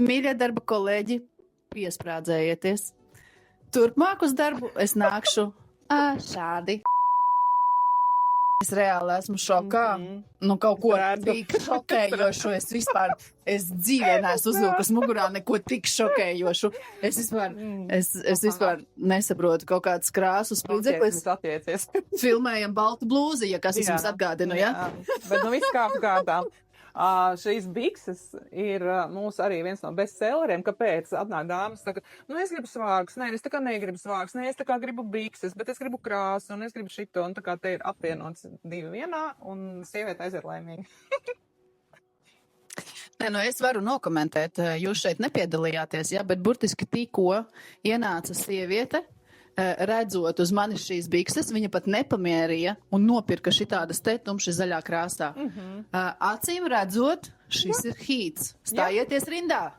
Mīļie darba kolēģi, piesprādzējieties. Turpmāk uz darbu es nākšu šādi. Es reāli esmu šokā. Nu, kaut ko tik šokējošu. Es dzīvē neesmu uzvilkusi mugurā neko tik šokējošu. Es vispār nesaprotu kaut kādas krāsas spridzeklis. Filmējam baltu blūzi, ja kas es jums atgādinu, ja? Bet nu viss kā kārtām. Šīs bikses ir mūsu arī viens no bestselleriem. Kāpēc atnāk dāmas saka, nu es gribu svārkus, nē, es tā kā negribu svārkus, nē, es tā kā gribu bikses, bet es gribu krāsu un es gribu šito, un tā kā te ir apvienots divi vienā, un sieviete aiziet laimīgi. Nē, nu es varu nokomentēt, jūs šeit nepiedalījāties, ja, bet burtiski tikko ienāca sieviete, redzot uz mani šīs bikses, viņa pat nepamierīja un nopirka šitādas te tumši zaļā krāsā. Acīm redzot, šis ir hīts. Stājieties rindā!